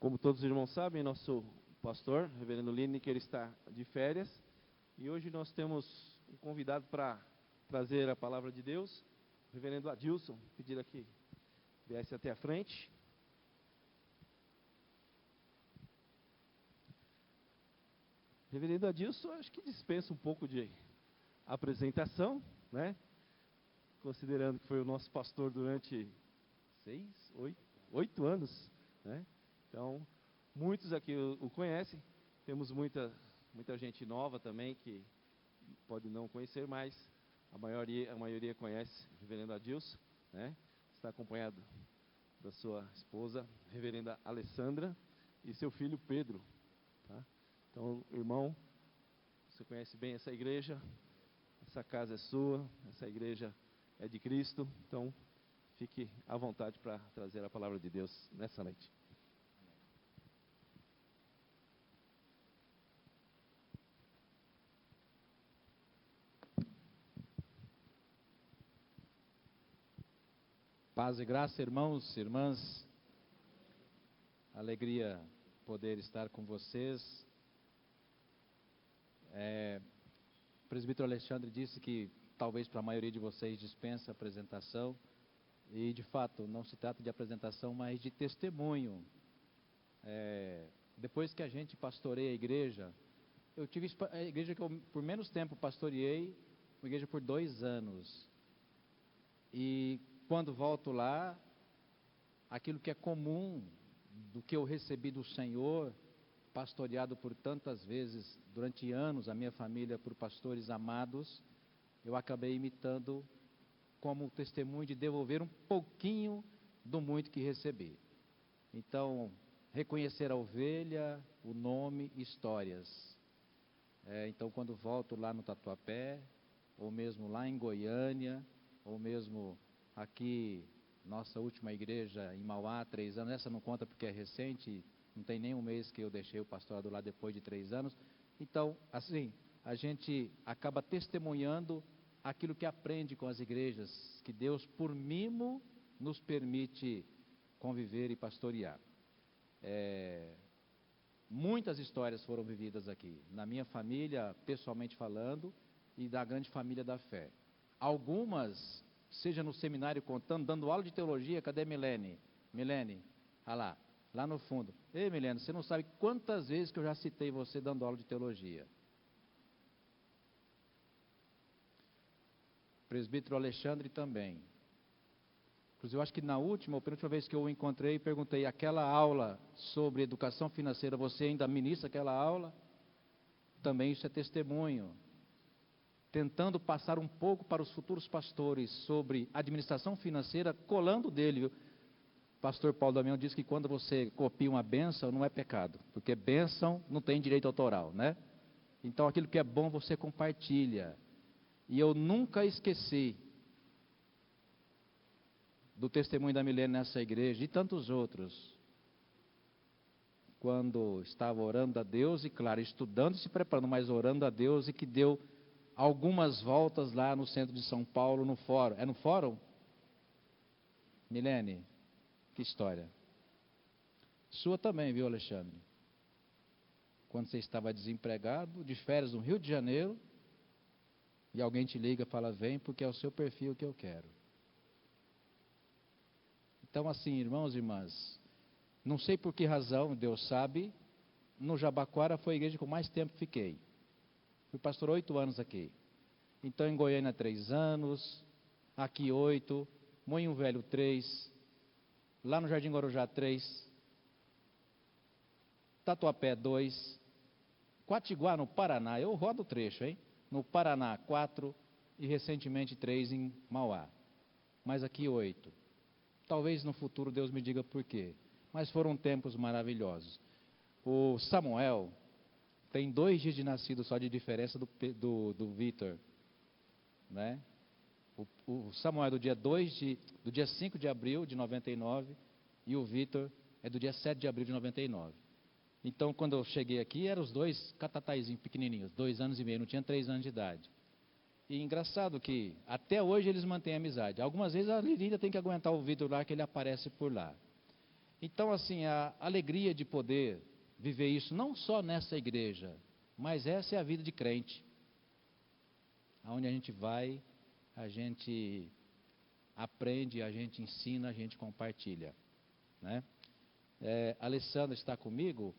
Como todos os irmãos sabem, nosso pastor, reverendo Lineker, está de férias. E hoje nós temos um convidado para trazer a palavra de Deus, o reverendo Adilson, pedir aqui, viesse até a frente. Reverendo Adilson, acho que dispensa um pouco de apresentação, né? Considerando que foi o nosso pastor durante 8 anos, né? Então, muitos aqui o conhecem. Temos muita gente nova também que pode não conhecer, mas a maioria conhece o reverendo Adilson, né? Está acompanhado da sua esposa, reverenda Alessandra, e seu filho Pedro, tá? Então, irmão, você conhece bem essa igreja, essa casa é sua, essa igreja é de Cristo, então fique à vontade para trazer a palavra de Deus nessa noite. Paz e graça, irmãos e irmãs. Alegria poder estar com vocês. O presbítero Alexandre disse que talvez para a maioria de vocês dispensa a apresentação. E de fato, não se trata de apresentação, mas de testemunho. Depois que a gente pastoreia a igreja, eu tive a igreja que eu por menos tempo pastoreei, uma igreja por 2 anos. E quando volto lá, aquilo que é comum do que eu recebi do Senhor, pastoreado por tantas vezes, durante anos, a minha família por pastores amados, eu acabei imitando como testemunho de devolver um pouquinho do muito que recebi. Então, reconhecer a ovelha, o nome, histórias. Então, quando volto lá no Tatuapé, ou mesmo lá em Goiânia, ou mesmo aqui, nossa última igreja em Mauá, 3 anos, essa não conta porque é recente, não tem nem um mês que eu deixei o pastorado lá depois de 3 anos. Então, assim, a gente acaba testemunhando aquilo que aprende com as igrejas, que Deus, por mimo, nos permite conviver e pastorear. Muitas histórias foram vividas aqui, na minha família, pessoalmente falando, e da grande família da fé. Algumas, seja no seminário contando, dando aula de teologia. Cadê Milene? Milene, lá no fundo. Ei, Milene, você não sabe quantas vezes que eu já citei você dando aula de teologia. Presbítero Alexandre também. Inclusive, eu acho que na última ou penúltima vez que eu o encontrei, perguntei, aquela aula sobre educação financeira, você ainda ministra aquela aula? Também isso é testemunho. Tentando passar um pouco para os futuros pastores sobre administração financeira, colando dele, viu? Pastor Paulo Damião disse que quando você copia uma bênção, não é pecado, porque bênção não tem direito autoral, né? Então, aquilo que é bom, você compartilha. E eu nunca esqueci do testemunho da Milene nessa igreja e tantos outros. Quando estava orando a Deus e, claro, estudando e se preparando, mas orando a Deus, e que deu algumas voltas lá no centro de São Paulo, no fórum. É no fórum? Milene, que história. Sua também, viu, Alexandre? Quando você estava desempregado, de férias no Rio de Janeiro, e alguém te liga e fala, vem, porque é o seu perfil que eu quero. Então, assim, irmãos e irmãs, não sei por que razão, Deus sabe, no Jabaquara foi a igreja que eu mais tempo fiquei. Fui pastor 8 anos aqui. Então, em Goiânia, 3 anos, aqui 8, Moinho Velho 3, lá no Jardim Guarujá 3, Tatuapé 2, Quatiguá no Paraná, eu rodo o trecho, hein? No Paraná 4 e recentemente 3 em Mauá. Mas aqui 8. Talvez no futuro Deus me diga por quê. Mas foram tempos maravilhosos. O Samuel tem 2 dias de nascido só de diferença do Vitor, né? O Samuel é do dia 5 de abril de 99 e o Vitor é do dia 7 de abril de 99. Então, quando eu cheguei aqui, eram os 2 catataizinhos pequenininhos, 2 anos e meio, não tinha 3 anos de idade. E engraçado que até hoje eles mantêm amizade. Algumas vezes a Lirinda tem que aguentar o Vitor lá, que ele aparece por lá. Então, assim, a alegria de poder viver isso, não só nessa igreja, mas essa é a vida de crente. Aonde a gente vai, a gente aprende, a gente ensina, a gente compartilha, né? A Alessandra está comigo,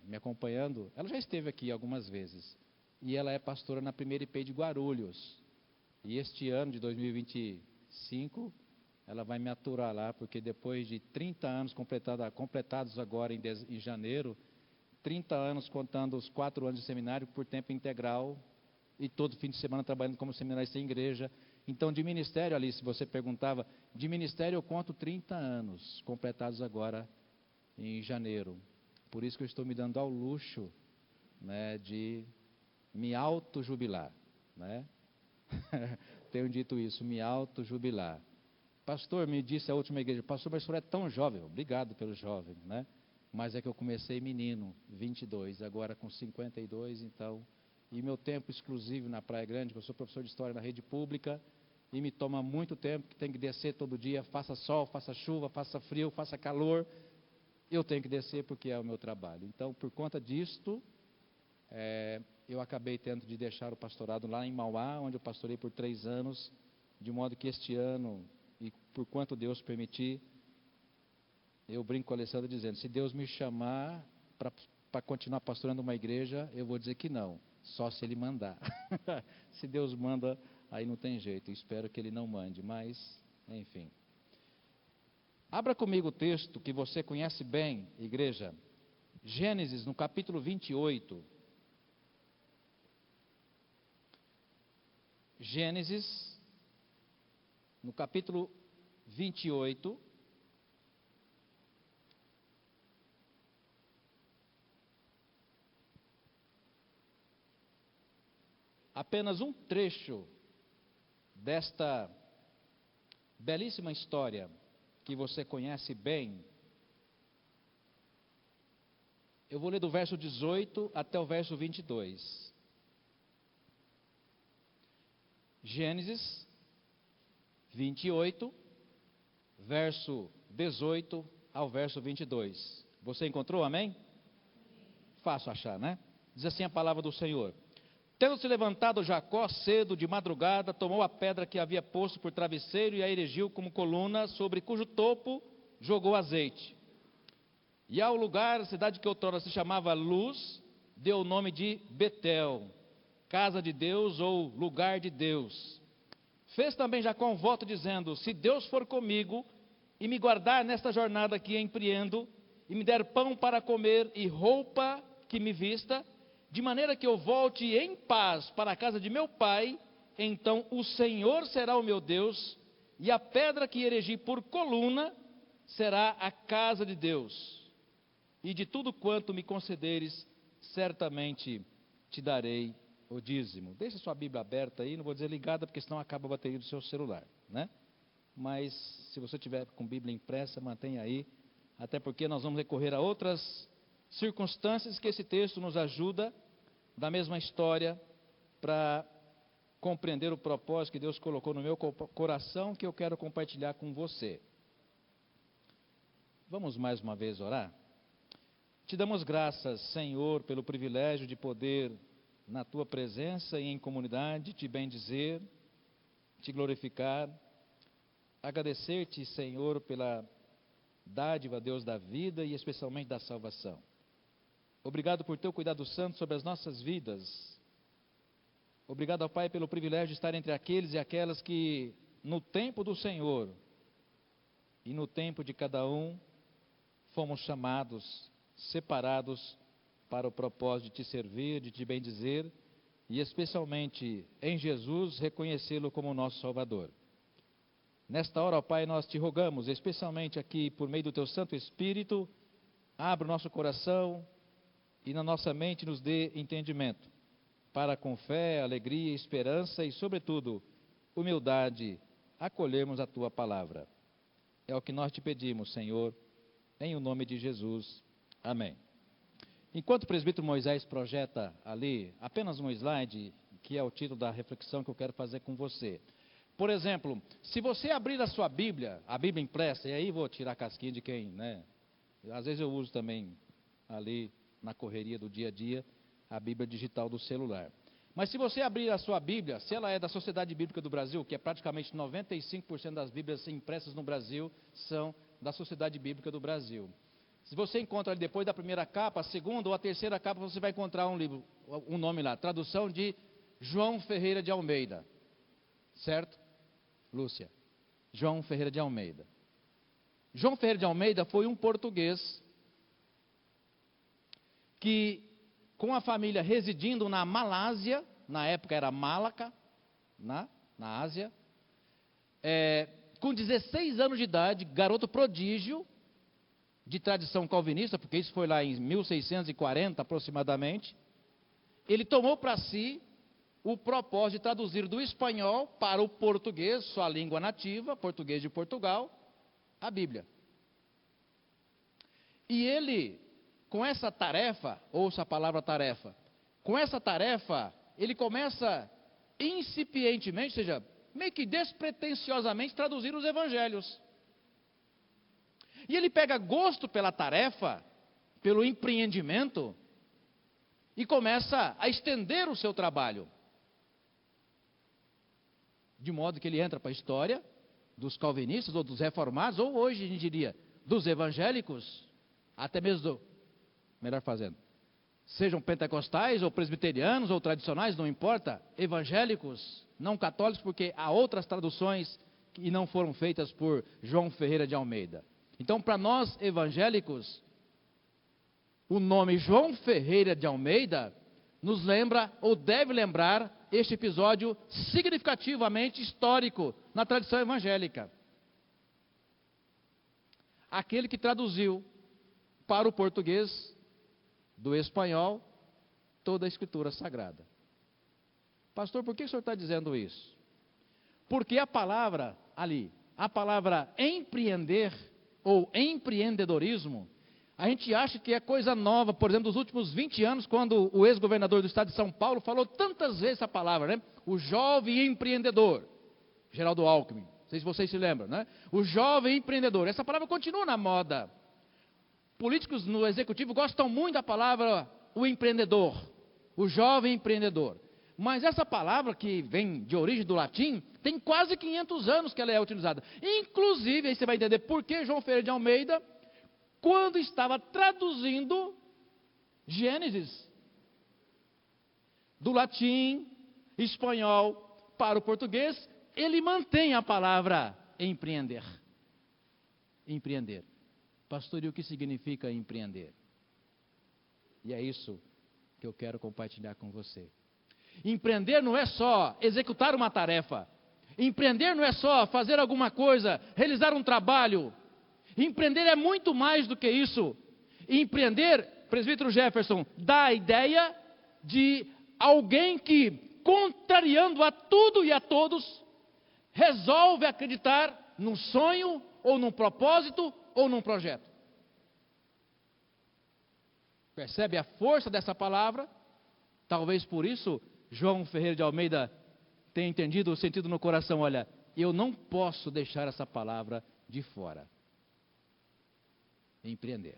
me acompanhando. Ela já esteve aqui algumas vezes. E ela é pastora na primeira IP de Guarulhos. E este ano de 2025, ela vai me aturar lá, porque depois de 30 anos completados agora em janeiro, 30 anos contando os 4 anos de seminário por tempo integral, e todo fim de semana trabalhando como seminarista em igreja. Então, de ministério, Alice, você perguntava, de ministério eu conto 30 anos, completados agora em janeiro. Por isso que eu estou me dando ao luxo, né, de me auto-jubilar, né? Tenho dito isso, me auto-jubilar. Pastor, me disse a última igreja, pastor, mas o senhor é tão jovem. Obrigado pelo jovem, né? Mas é que eu comecei menino, 22, agora com 52, então... E meu tempo exclusivo na Praia Grande, eu sou professor de História na rede pública, e me toma muito tempo, que tem que descer todo dia, faça sol, faça chuva, faça frio, faça calor, eu tenho que descer porque é o meu trabalho. Então, por conta disto, eu acabei tendo de deixar o pastorado lá em Mauá, onde eu pastorei por 3 anos, de modo que este ano, e por quanto Deus permitir, eu brinco com a Alessandra dizendo, se Deus me chamar para continuar pastorando uma igreja, eu vou dizer que não. Só se Ele mandar. Se Deus manda, aí não tem jeito. Espero que Ele não mande, mas, enfim. Abra comigo o texto que você conhece bem, igreja. Gênesis, no capítulo 28. Gênesis, no capítulo 28. Apenas um trecho desta belíssima história que você conhece bem. Eu vou ler do verso 18 até o verso 22. Gênesis 28, verso 18 ao verso 22. Você encontrou, amém? Fácil achar, né? Diz assim a palavra do Senhor. Tendo se levantado Jacó cedo de madrugada, tomou a pedra que havia posto por travesseiro e a erigiu como coluna, sobre cujo topo jogou azeite. E ao lugar, a cidade que outrora se chamava Luz, deu o nome de Betel, casa de Deus ou lugar de Deus. Fez também Jacó um voto dizendo, se Deus for comigo e me guardar nesta jornada que empreendo, e me der pão para comer e roupa que me vista, de maneira que eu volte em paz para a casa de meu pai, então o Senhor será o meu Deus, e a pedra que erigi por coluna será a casa de Deus. E de tudo quanto me concederes, certamente te darei o dízimo. Deixa sua Bíblia aberta aí, não vou dizer ligada, porque senão acaba a bateria do seu celular, né? Mas se você tiver com Bíblia impressa, mantenha aí, até porque nós vamos recorrer a outras circunstâncias que esse texto nos ajuda, da mesma história, para compreender o propósito que Deus colocou no meu coração, que eu quero compartilhar com você. Vamos mais uma vez orar? Te damos graças, Senhor, pelo privilégio de poder, na Tua presença e em comunidade, te bendizer, te glorificar, agradecer-te, Senhor, pela dádiva, Deus, da vida e especialmente da salvação. Obrigado por teu cuidado santo sobre as nossas vidas. Obrigado, ó Pai, pelo privilégio de estar entre aqueles e aquelas que, no tempo do Senhor e no tempo de cada um, fomos chamados, separados para o propósito de te servir, de te bendizer e especialmente em Jesus reconhecê-lo como nosso Salvador. Nesta hora, ó Pai, nós te rogamos, especialmente aqui por meio do teu Santo Espírito, abra o nosso coração e na nossa mente nos dê entendimento, para com fé, alegria, esperança e, sobretudo, humildade, acolhermos a Tua palavra. É o que nós te pedimos, Senhor, em o nome de Jesus. Amém. Enquanto o presbítero Moisés projeta ali apenas um slide, que é o título da reflexão que eu quero fazer com você. Por exemplo, se você abrir a sua Bíblia, a Bíblia impressa, e aí vou tirar a casquinha de quem, né? Às vezes eu uso também ali na correria do dia a dia, a Bíblia digital do celular. Mas se você abrir a sua Bíblia, se ela é da Sociedade Bíblica do Brasil, que é praticamente 95% das Bíblias impressas no Brasil são da Sociedade Bíblica do Brasil. Se você encontra ali depois da primeira capa, a segunda ou a terceira capa, você vai encontrar um livro, um nome lá, tradução de João Ferreira de Almeida. Certo? Lúcia. João Ferreira de Almeida. João Ferreira de Almeida foi um português que, com a família residindo na Malásia, na época era Malaca, na Ásia, com 16 anos de idade, garoto prodígio, de tradição calvinista, porque isso foi lá em 1640 aproximadamente, ele tomou para si o propósito de traduzir do espanhol para o português, sua língua nativa, português de Portugal, a Bíblia. E ele, com essa tarefa, ouça a palavra tarefa, com essa tarefa, ele começa incipientemente, ou seja, meio que despretensiosamente traduzir os evangelhos. E ele pega gosto pela tarefa, pelo empreendimento, e começa a estender o seu trabalho. De modo que ele entra para a história dos calvinistas, ou dos reformados, ou hoje a gente diria, dos evangélicos, até mesmo melhor fazendo, sejam pentecostais, ou presbiterianos, ou tradicionais, não importa, evangélicos, não católicos, porque há outras traduções que não foram feitas por João Ferreira de Almeida. Então, para nós evangélicos, o nome João Ferreira de Almeida nos lembra, ou deve lembrar, este episódio significativamente histórico na tradição evangélica. Aquele que traduziu para o português, do espanhol, toda a Escritura Sagrada. Pastor, por que o senhor está dizendo isso? Porque a palavra ali, a palavra empreender, ou empreendedorismo, a gente acha que é coisa nova, por exemplo, dos últimos 20 anos, quando o ex-governador do estado de São Paulo falou tantas vezes essa palavra, né? O jovem empreendedor, Geraldo Alckmin, não sei se vocês se lembram, né? O jovem empreendedor, essa palavra continua na moda. Políticos no executivo gostam muito da palavra o empreendedor, o jovem empreendedor. Mas essa palavra, que vem de origem do latim, tem quase 500 anos que ela é utilizada. Inclusive, aí você vai entender por que João Ferreira de Almeida, quando estava traduzindo Gênesis, do latim, espanhol, para o português, ele mantém a palavra empreender. Empreender. Pastor, e o que significa empreender? E é isso que eu quero compartilhar com você. Empreender não é só executar uma tarefa. Empreender não é só fazer alguma coisa, realizar um trabalho. Empreender é muito mais do que isso. Empreender, presbítero Jefferson, dá a ideia de alguém que, contrariando a tudo e a todos, resolve acreditar num sonho, ou num propósito, ou num projeto. Percebe a força dessa palavra? Talvez por isso João Ferreira de Almeida tenha entendido o sentido no coração. Olha, eu não posso deixar essa palavra de fora. Empreender.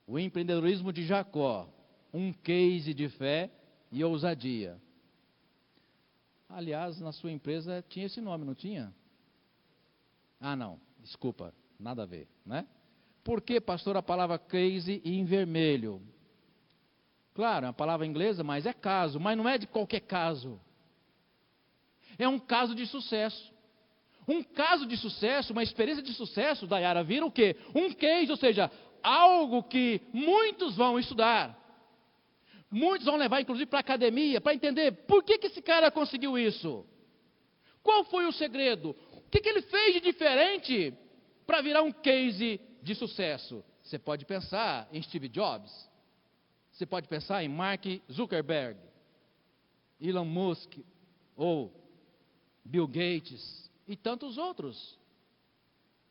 O empreendedorismo de Jacó, um case de fé e ousadia. Aliás, na sua empresa tinha esse nome, não tinha? Ah, não, desculpa, nada a ver, né? Por que, pastor, a palavra case em vermelho? Claro, é uma palavra inglesa, mas é caso, mas não é de qualquer caso. É um caso de sucesso. Um caso de sucesso, uma experiência de sucesso, Dayara, vira o quê? Um case, ou seja, algo que muitos vão estudar. Muitos vão levar, inclusive, para a academia, para entender por que esse cara conseguiu isso. Qual foi o segredo? O que ele fez de diferente para virar um case de sucesso? Você pode pensar em Steve Jobs. Você pode pensar em Mark Zuckerberg, Elon Musk, ou Bill Gates, e tantos outros.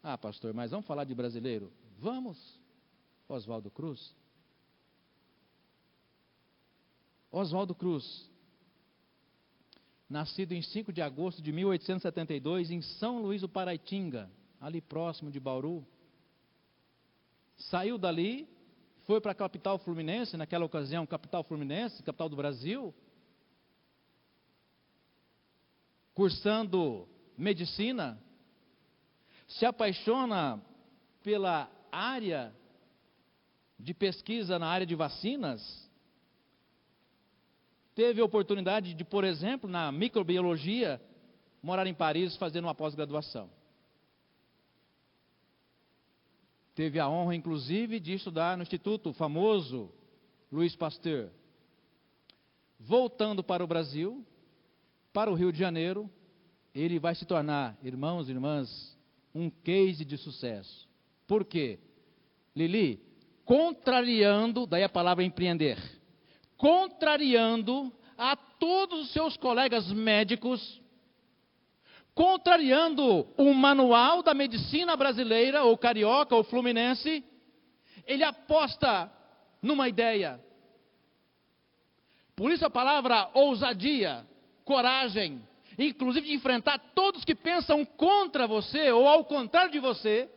Ah, pastor, mas vamos falar de brasileiro? Vamos. Oswaldo Cruz. Oswaldo Cruz. nascido em 5 de agosto de 1872, em São Luís do Paraitinga, ali próximo de Bauru. Saiu dali, foi para a capital fluminense, naquela ocasião, capital fluminense, capital do Brasil, cursando medicina, se apaixona pela área de pesquisa na área de vacinas, teve a oportunidade de, por exemplo, na microbiologia, morar em Paris fazendo uma pós-graduação. Teve a honra, inclusive, de estudar no Instituto famoso Louis Pasteur. Voltando para o Brasil, para o Rio de Janeiro, ele vai se tornar, irmãos e irmãs, um case de sucesso. Por quê? Lili, contrariando, daí a palavra empreender, contrariando a todos os seus colegas médicos, contrariando o manual da medicina brasileira, ou carioca, ou fluminense, ele aposta numa ideia. Por isso a palavra ousadia, coragem, inclusive de enfrentar todos que pensam contra você, ou ao contrário de você.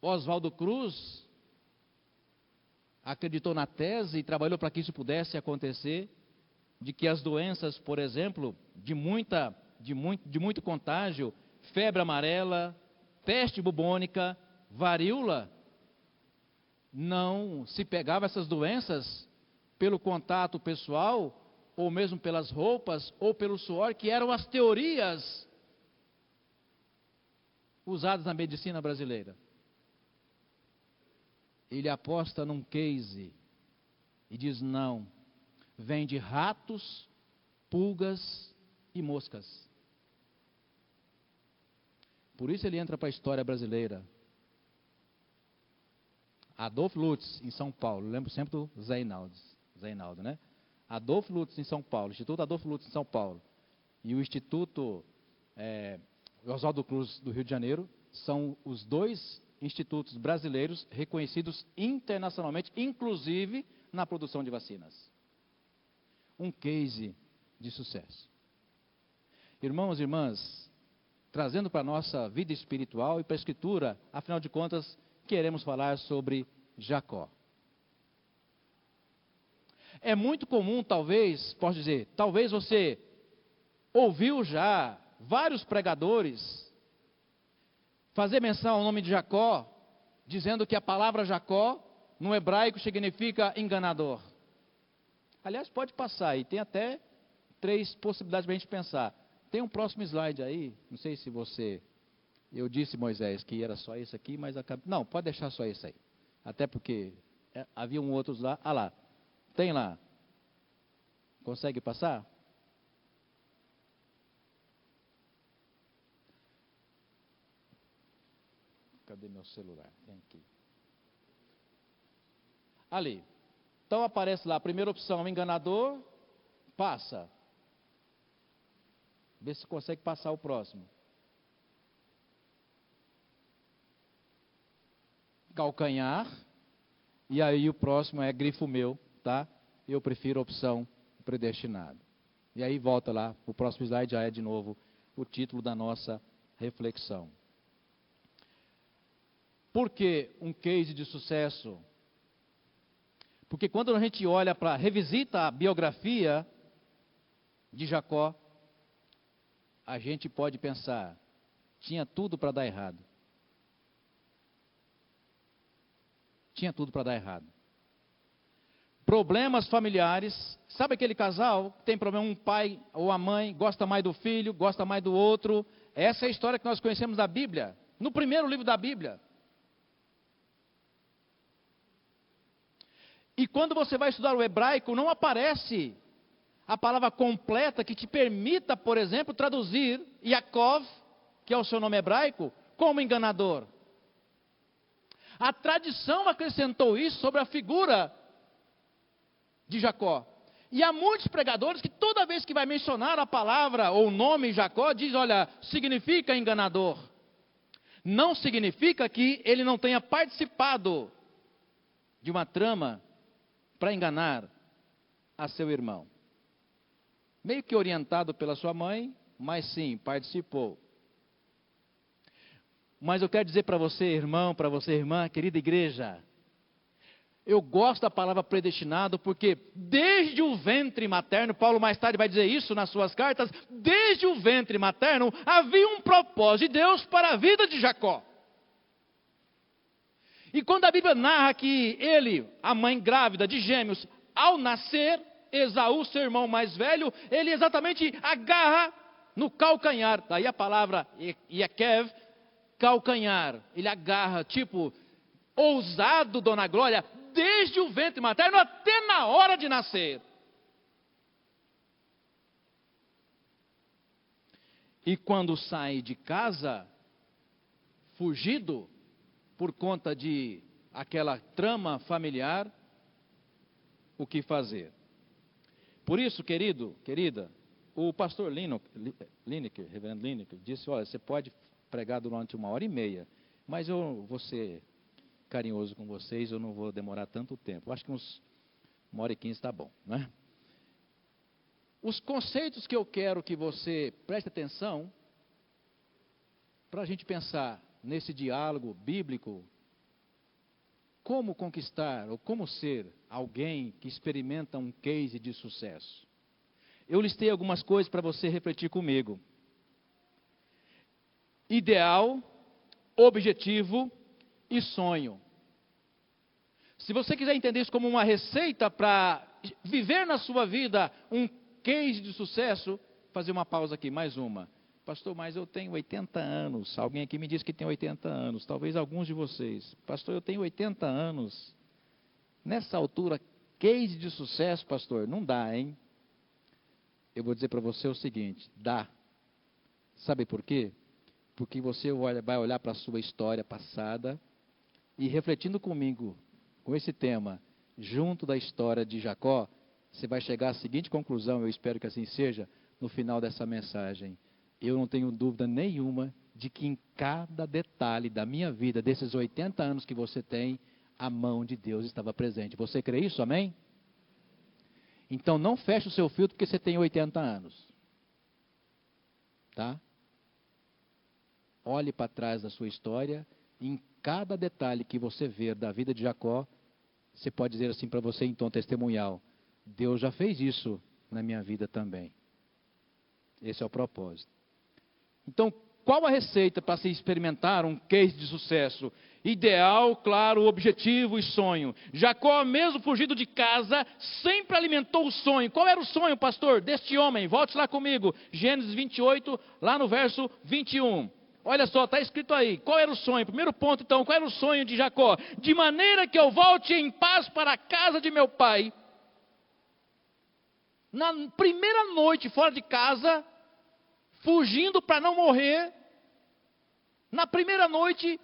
Oswaldo Cruz acreditou na tese e trabalhou para que isso pudesse acontecer, de que as doenças, por exemplo, de muito contágio, febre amarela, peste bubônica, varíola, não se pegava essas doenças pelo contato pessoal, ou mesmo pelas roupas, ou pelo suor, que eram as teorias usadas na medicina brasileira. Ele aposta num case e diz: não, vem de ratos, pulgas e moscas. Por isso ele entra para a história brasileira. Adolf Lutz, em São Paulo, lembro sempre do Zé Reinaldo, né? Adolf Lutz, em São Paulo, Instituto Adolf Lutz, em São Paulo, e o Instituto Oswaldo Cruz, do Rio de Janeiro, são os dois institutos brasileiros reconhecidos internacionalmente, inclusive na produção de vacinas. Um case de sucesso. Irmãos e irmãs, trazendo para a nossa vida espiritual e para a Escritura, afinal de contas, queremos falar sobre Jacó. É muito comum, talvez, posso dizer, talvez você ouviu já vários pregadores fazer menção ao nome de Jacó, dizendo que a palavra Jacó, no hebraico, significa enganador. Aliás, pode passar aí, tem até 3 possibilidades para a gente pensar. Tem um próximo slide aí, não sei se você... Eu disse, Moisés, que era só esse aqui, mas acabei... Não, pode deixar só esse aí. Até porque havia outros lá. Ah lá, tem lá. Consegue passar? Cadê meu celular? Tem aqui. Ali. Então aparece lá, a primeira opção, enganador, passa. Vê se consegue passar o próximo. Calcanhar. E aí o próximo é grifo meu, tá? Eu prefiro a opção predestinado. E aí volta lá, o próximo slide já é de novo o título da nossa reflexão. Por que um case de sucesso? Porque quando a gente olha para, revisita a biografia de Jacó, a gente pode pensar, tinha tudo para dar errado. Tinha tudo para dar errado. Problemas familiares, sabe aquele casal que tem problema, um pai ou a mãe gosta mais do filho, gosta mais do outro? Essa é a história que nós conhecemos da Bíblia, no primeiro livro da Bíblia. E quando você vai estudar o hebraico, não aparece a palavra completa que te permita, por exemplo, traduzir Yaakov, que é o seu nome hebraico, como enganador. A tradição acrescentou isso sobre a figura de Jacó. E há muitos pregadores que toda vez que vai mencionar a palavra ou o nome Jacó, diz, olha, significa enganador. Não significa que ele não tenha participado de uma trama para enganar a seu irmão. meio que orientado pela sua mãe, mas sim, participou. Mas eu quero dizer para você, irmão, para você, irmã, querida igreja, eu gosto da palavra predestinado porque desde o ventre materno, Paulo mais tarde vai dizer isso nas suas cartas, desde o ventre materno havia um propósito de Deus para a vida de Jacó. E quando a Bíblia narra que ele, a mãe grávida de gêmeos, ao nascer, Esaú, seu irmão mais velho, ele exatamente agarra no calcanhar, daí a palavra Yakev, calcanhar, ele agarra, tipo, ousado, dona Glória, desde o ventre materno até na hora de nascer. E quando sai de casa, fugido, por conta de aquela trama familiar, o que fazer? Por isso, querido, querida, o pastor Lineker, reverendo Lineker, disse, olha, você pode pregar durante 1h30, mas eu vou ser carinhoso com vocês, eu não vou demorar tanto tempo. Eu acho que uns 1h15 está bom, né? Os conceitos que eu quero que você preste atenção, para a gente pensar nesse diálogo bíblico, como conquistar ou como ser alguém que experimenta um case de sucesso. Eu listei algumas coisas para você refletir comigo. Ideal, objetivo e sonho. Se você quiser entender isso como uma receita para viver na sua vida um case de sucesso, fazer uma pausa aqui, mais uma. Pastor, mas eu tenho 80 anos. Alguém aqui me disse que tem 80 anos. Talvez alguns de vocês. Pastor, eu tenho 80 anos. Nessa altura, case de sucesso, pastor, não dá, hein? Eu vou dizer para você o seguinte, dá. Sabe por quê? Porque você vai olhar para a sua história passada e refletindo comigo, com esse tema, junto da história de Jacó, você vai chegar à seguinte conclusão, eu espero que assim seja, no final dessa mensagem. Eu não tenho dúvida nenhuma de que em cada detalhe da minha vida, desses 80 anos que você tem, a mão de Deus estava presente. Você crê isso? Amém? Então não feche o seu filtro porque você tem 80 anos. Tá? Olhe para trás da sua história, e em cada detalhe que você ver da vida de Jacó, você pode dizer assim para você em tom testemunhal, Deus já fez isso na minha vida também. Esse é o propósito. Então, qual a receita para se experimentar um case de sucesso? Ideal, claro, objetivo e sonho. Jacó, mesmo fugido de casa, sempre alimentou o sonho. Qual era o sonho, pastor, deste homem? Volte lá comigo, Gênesis 28, lá no verso 21. Olha só, está escrito aí, qual era o sonho? Primeiro ponto então, qual era o sonho de Jacó? De maneira que eu volte em paz para a casa de meu pai. Na primeira noite fora de casa, fugindo para não morrer, na primeira noite,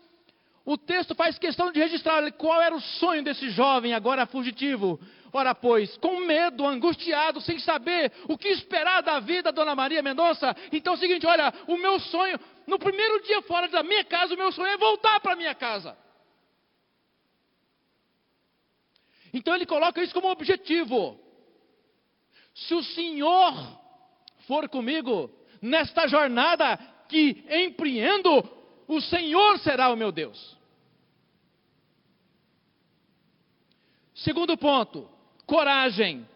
o texto faz questão de registrar qual era o sonho desse jovem, agora fugitivo. Ora, pois, com medo, angustiado, sem saber o que esperar da vida, Dona Maria Mendonça. Então é o seguinte, olha, o meu sonho, no primeiro dia fora da minha casa, o meu sonho é voltar para a minha casa. Então ele coloca isso como objetivo. Se o Senhor for comigo nesta jornada que empreendo, o Senhor será o meu Deus. Segundo ponto, coragem.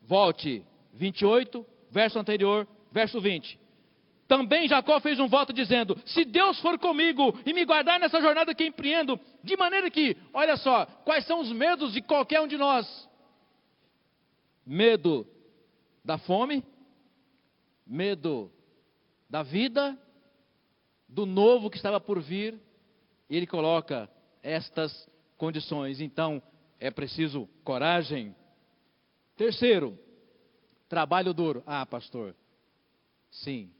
Volte, 28, verso anterior, verso 20. Também Jacó fez um voto dizendo, se Deus for comigo e me guardar nessa jornada que empreendo, de maneira que, olha só, quais são os medos de qualquer um de nós? Medo da fome, medo da vida, do novo que estava por vir, e ele coloca estas condições. Então, é preciso coragem. Terceiro, trabalho duro. Ah, pastor, sim,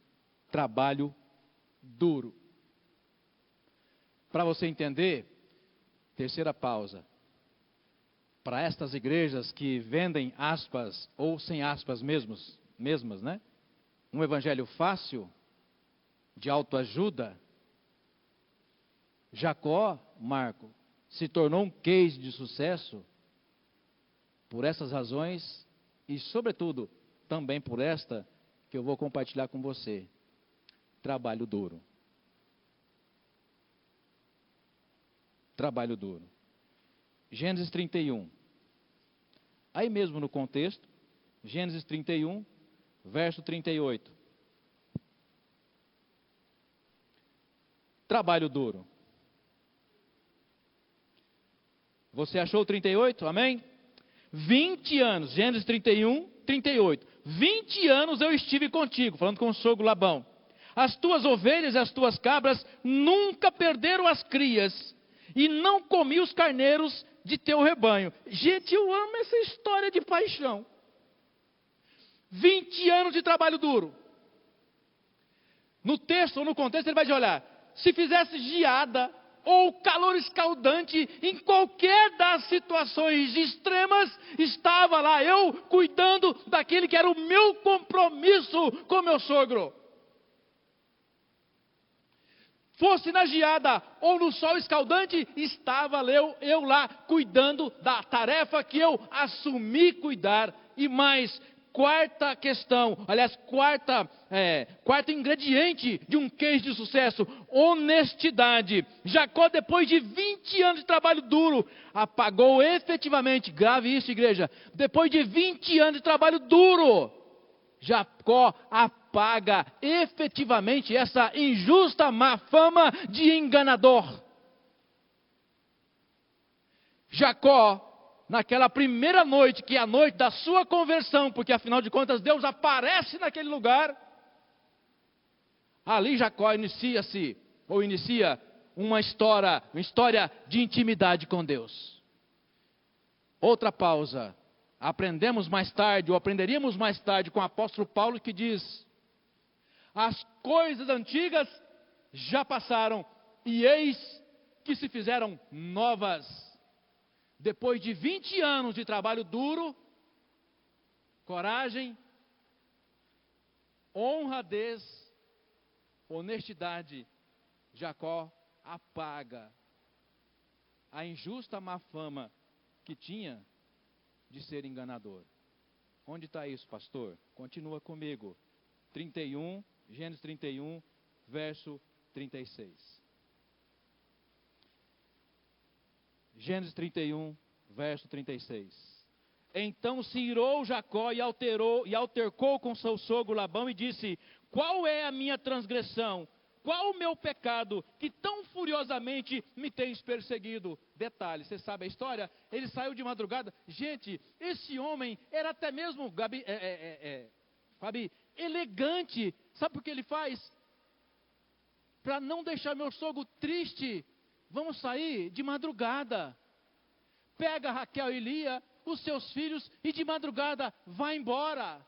trabalho duro. Para você entender, terceira pausa. Para estas igrejas que vendem aspas, ou sem aspas mesmas, né? Um evangelho fácil, de autoajuda, Jacó, Marco, se tornou um case de sucesso por essas razões e, sobretudo, também por esta que eu vou compartilhar com você. Trabalho duro. Trabalho duro. Gênesis 31. Aí mesmo no contexto, Gênesis 31, verso 38. Trabalho duro. Você achou o 38? Amém? 20 anos, Gênesis 31, 38. 20 anos eu estive contigo, falando com o sogro Labão. As tuas ovelhas e as tuas cabras nunca perderam as crias, e não comi os carneiros de teu rebanho. Gente, eu amo essa história de paixão. 20 anos de trabalho duro. No texto ou no contexto ele vai dizer, olha, se fizesse geada ou calor escaldante, em qualquer das situações extremas, estava lá eu cuidando daquele que era o meu compromisso com meu sogro. Fosse na geada ou no sol escaldante, estava eu lá cuidando da tarefa que eu assumi cuidar. E mais, quarta questão, aliás, quarto ingrediente de um case de sucesso, honestidade. Jacó, depois de 20 anos de trabalho duro, apagou efetivamente, grave isso, igreja, depois de 20 anos de trabalho duro, Jacó apaga efetivamente essa injusta má fama de enganador. Jacó, naquela primeira noite, que é a noite da sua conversão, porque afinal de contas Deus aparece naquele lugar, ali Jacó inicia uma história de intimidade com Deus. Outra pausa. Aprenderíamos mais tarde com o apóstolo Paulo que diz: as coisas antigas já passaram e eis que se fizeram novas. Depois de 20 anos de trabalho duro, coragem, honradez, honestidade, Jacó apaga a injusta má fama que tinha de ser enganador. Onde está isso, pastor? Continua comigo. 31, Gênesis 31, verso 36. Gênesis 31, verso 36. Então se irou Jacó e altercou com seu sogro Labão e disse: qual é a minha transgressão? Qual o meu pecado que tão furiosamente me tens perseguido? Detalhe, você sabe a história? Ele saiu de madrugada. Gente, esse homem era até mesmo, Fabi, elegante. Sabe por que ele faz? Para não deixar meu sogro triste. Vamos sair de madrugada. Pega Raquel e Lia, os seus filhos, e de madrugada vai embora.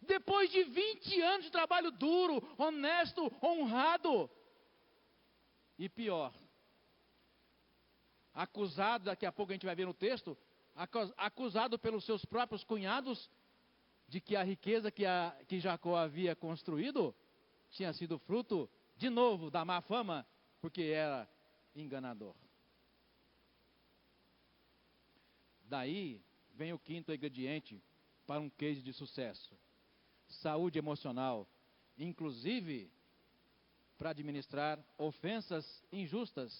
Depois de 20 anos de trabalho duro, honesto, honrado. E pior, acusado, daqui a pouco a gente vai ver no texto, acusado pelos seus próprios cunhados, de que a riqueza que Jacó havia construído, tinha sido fruto, de novo, da má fama, porque era enganador. Daí vem o quinto ingrediente para um case de sucesso: saúde emocional, inclusive para administrar ofensas injustas.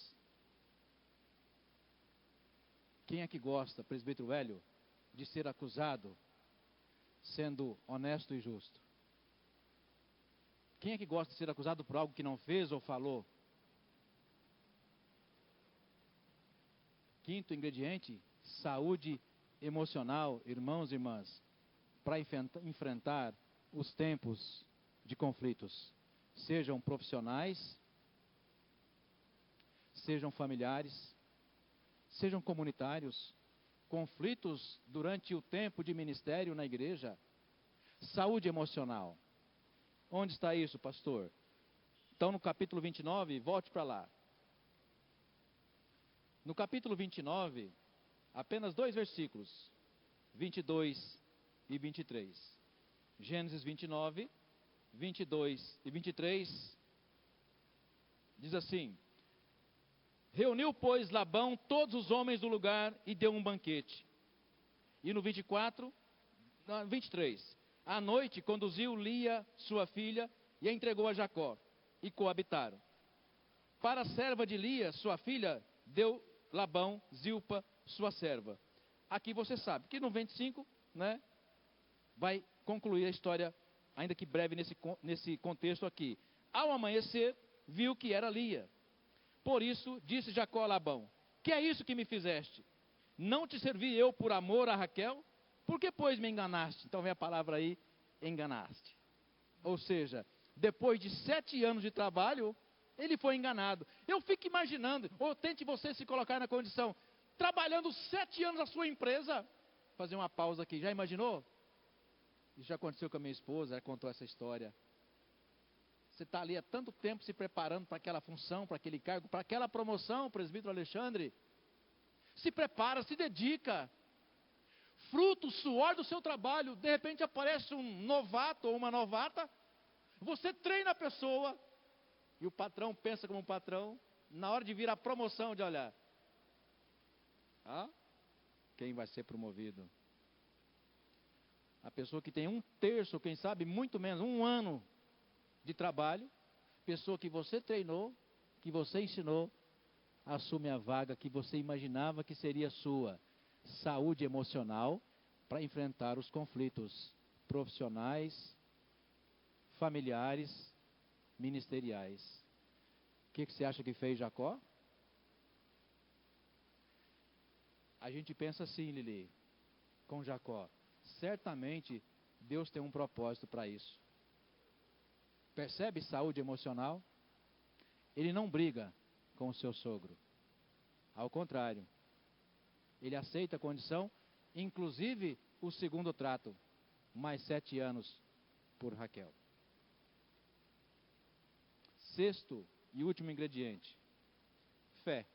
Quem é que gosta, presbítero velho, de ser acusado sendo honesto e justo? Quem é que gosta de ser acusado por algo que não fez ou falou? Quinto ingrediente, saúde emocional, irmãos e irmãs, para enfrentar os tempos de conflitos, sejam profissionais, sejam familiares, sejam comunitários, conflitos durante o tempo de ministério na igreja. Saúde emocional. Onde está isso, pastor? Então no capítulo 29, volte para lá. No capítulo 29, apenas 2 versículos, 22 e 23. Gênesis 29, 22 e 23, diz assim: reuniu, pois, Labão todos os homens do lugar e deu um banquete. E no 23, À noite, conduziu Lia, sua filha, e a entregou a Jacó, e coabitaram. Para a serva de Lia, sua filha, deu Labão, Zilpa, sua serva. Aqui você sabe que no 25, né, vai concluir a história, ainda que breve nesse contexto aqui. Ao amanhecer, viu que era Lia. Por isso, disse Jacó a Labão: que é isso que me fizeste? Não te servi eu por amor a Raquel? Por que, pois, me enganaste? Então vem a palavra aí, enganaste. Ou seja, depois de 7 anos de trabalho, ele foi enganado. Eu fico imaginando, ou tente você se colocar na condição, trabalhando 7 anos na sua empresa. Fazer uma pausa aqui, já imaginou? Isso já aconteceu com a minha esposa, ela contou essa história. Você está ali há tanto tempo se preparando para aquela função, para aquele cargo, para aquela promoção, presbítero Alexandre. Se prepara, se dedica. Fruto, suor do seu trabalho. De repente aparece um novato ou uma novata. Você treina a pessoa. E o patrão pensa como um patrão. Na hora de vir a promoção, de olhar. Quem vai ser promovido? A pessoa que tem 1/3, quem sabe muito menos, 1 ano de trabalho, pessoa que você treinou, que você ensinou, assume a vaga que você imaginava que seria sua. Saúde emocional para enfrentar os conflitos profissionais, familiares, ministeriais. O que você acha que fez Jacó? A gente pensa assim, Lili, com Jacó. Certamente Deus tem um propósito para isso. Percebe saúde emocional? Ele não briga com o seu sogro. Ao contrário, ele aceita a condição, inclusive o segundo trato, mais 7 anos por Raquel. Sexto e último ingrediente, fé.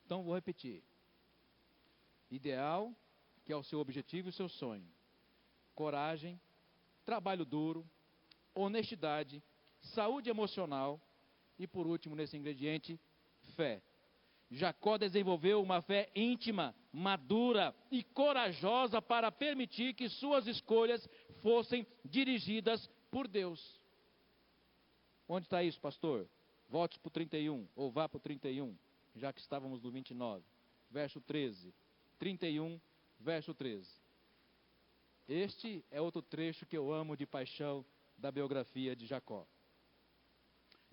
Então vou repetir. Ideal, que é o seu objetivo e o seu sonho. Coragem, trabalho duro, honestidade, saúde emocional e por último nesse ingrediente, fé. Jacó desenvolveu uma fé íntima, madura e corajosa para permitir que suas escolhas fossem dirigidas por Deus. Onde está isso, pastor? Volte para o 31, ou vá para o 31, já que estávamos no 29, verso 13. 31, verso 13. Este é outro trecho que eu amo de paixão da biografia de Jacó.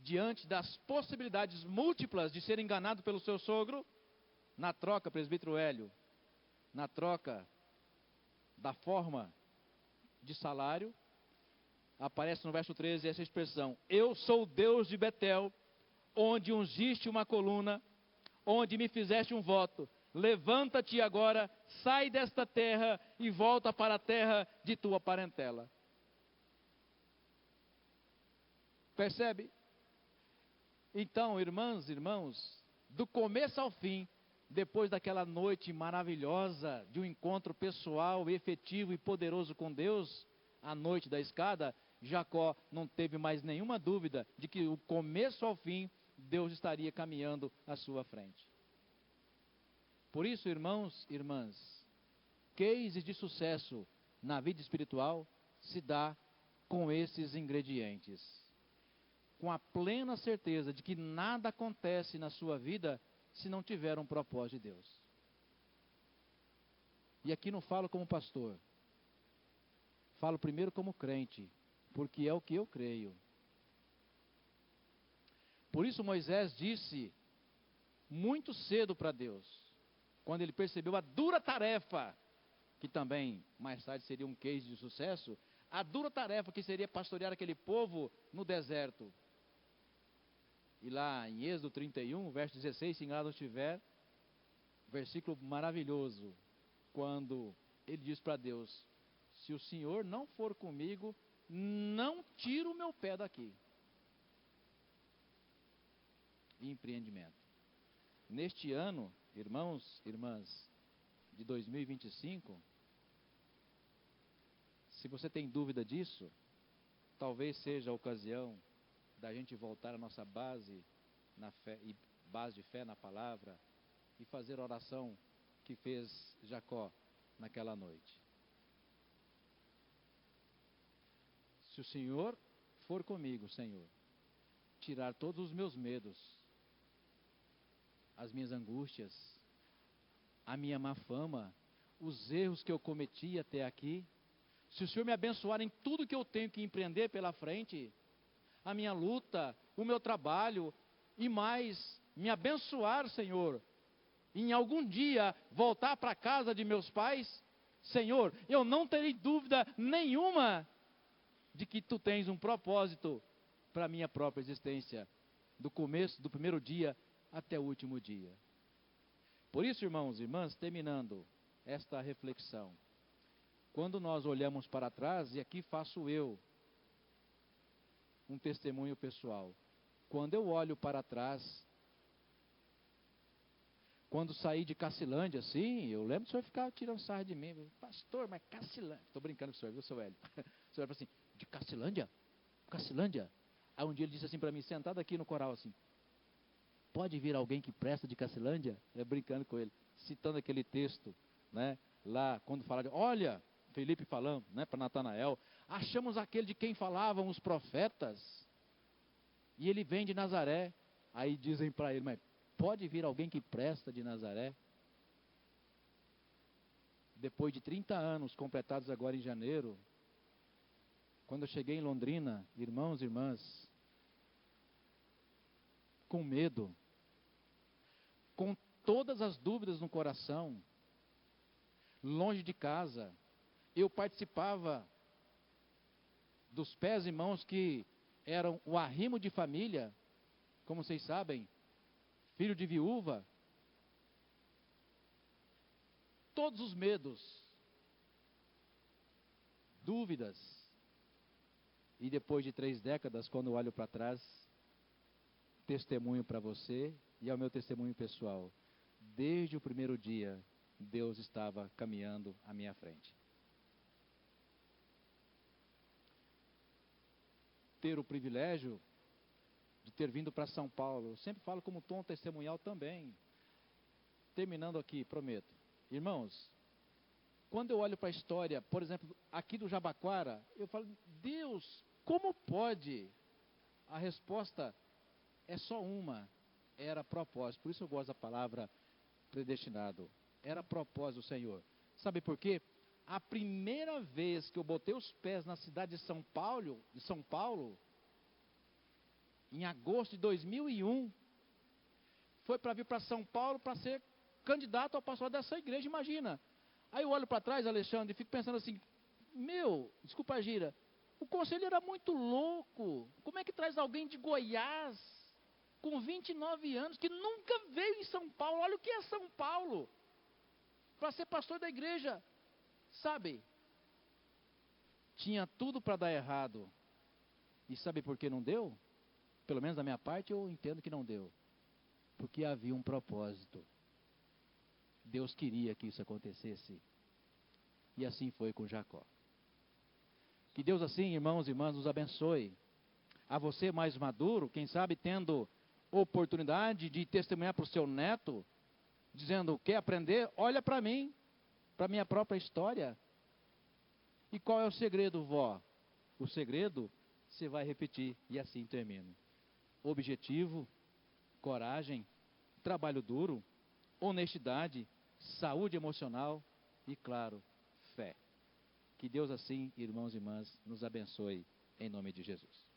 Diante das possibilidades múltiplas de ser enganado pelo seu sogro, na troca, presbítero Hélio, na troca da forma de salário, aparece no verso 13 essa expressão: eu sou o Deus de Betel, onde ungiste uma coluna, onde me fizeste um voto. Levanta-te agora, sai desta terra e volta para a terra de tua parentela. Percebe? Então, irmãs e irmãos, do começo ao fim, depois daquela noite maravilhosa de um encontro pessoal, efetivo e poderoso com Deus, a noite da escada, Jacó não teve mais nenhuma dúvida de que do começo ao fim, Deus estaria caminhando à sua frente. Por isso, irmãos e irmãs, cases de sucesso na vida espiritual se dá com esses ingredientes. Com a plena certeza de que nada acontece na sua vida se não tiver um propósito de Deus. E aqui não falo como pastor. Falo primeiro como crente, porque é o que eu creio. Por isso Moisés disse muito cedo para Deus, quando ele percebeu a dura tarefa, que também mais tarde seria um case de sucesso, a dura tarefa que seria pastorear aquele povo no deserto. E lá em Êxodo 31, verso 16, se enganado estiver, versículo maravilhoso, quando ele diz para Deus: se o Senhor não for comigo, não tiro o meu pé daqui. Empreendimento. Neste ano, irmãos e irmãs, de 2025, se você tem dúvida disso, talvez seja a ocasião da gente voltar à nossa base na fé, e base de fé na palavra, e fazer a oração que fez Jacó naquela noite. Se o Senhor for comigo, Senhor, tirar todos os meus medos, as minhas angústias, a minha má fama, os erros que eu cometi até aqui, se o Senhor me abençoar em tudo que eu tenho que empreender pela frente, a minha luta, o meu trabalho, e mais, me abençoar, Senhor, em algum dia voltar para a casa de meus pais, Senhor, eu não terei dúvida nenhuma de que Tu tens um propósito para a minha própria existência, do começo, do primeiro dia até o último dia. Por isso, irmãos e irmãs, terminando esta reflexão, quando nós olhamos para trás, e aqui faço eu um testemunho pessoal, quando eu olho para trás, quando saí de Cacilândia, sim, eu lembro do senhor ficar tirando sarro de mim, pastor, mas Cacilândia, estou brincando com o senhor, viu, seu Hélio? O senhor falou assim, de Cacilândia? Cacilândia? Aí um dia ele disse assim para mim, sentado aqui no coral assim, pode vir alguém que presta de Cacilândia? Eu brincando com ele, citando aquele texto, né, lá, quando fala de, olha, Felipe falando, né, para Natanael, achamos aquele de quem falavam os profetas, e ele vem de Nazaré. Aí dizem para ele, mas pode vir alguém que presta de Nazaré? Depois de 30 anos, completados agora em janeiro, quando eu cheguei em Londrina, irmãos e irmãs, com medo, com todas as dúvidas no coração, longe de casa, eu participava dos pés e mãos que eram o arrimo de família, como vocês sabem, filho de viúva, todos os medos, dúvidas, e depois de 3 décadas, quando eu olho para trás, testemunho para você e ao meu testemunho pessoal, desde o primeiro dia, Deus estava caminhando à minha frente. Ter o privilégio de ter vindo para São Paulo, eu sempre falo como tom testemunhal também. Terminando aqui, prometo. Irmãos, quando eu olho para a história, por exemplo, aqui do Jabaquara, eu falo, Deus, como pode? A resposta é só uma, era propósito. Por isso eu gosto da palavra predestinado. Era propósito do Senhor. Sabe por quê? A primeira vez que eu botei os pés na cidade de São Paulo, em agosto de 2001, foi para vir para São Paulo para ser candidato ao pastor dessa igreja, imagina. Aí eu olho para trás, Alexandre, e fico pensando assim, desculpa a gira, o conselho era muito louco, como é que traz alguém de Goiás, com 29 anos, que nunca veio em São Paulo, olha o que é São Paulo, para ser pastor da igreja, sabe? Tinha tudo para dar errado, e sabe por que não deu? Pelo menos da minha parte eu entendo que não deu, porque havia um propósito. Deus queria que isso acontecesse, e assim foi com Jacó. Que Deus assim, irmãos e irmãs, nos abençoe. A você mais maduro, quem sabe tendo oportunidade de testemunhar para o seu neto, dizendo, quer aprender? Olha para mim, para a minha própria história. E qual é o segredo, vó? O segredo, você vai repetir, e assim termino. Objetivo, coragem, trabalho duro, honestidade, saúde emocional e, claro, fé. Que Deus assim, irmãos e irmãs, nos abençoe em nome de Jesus.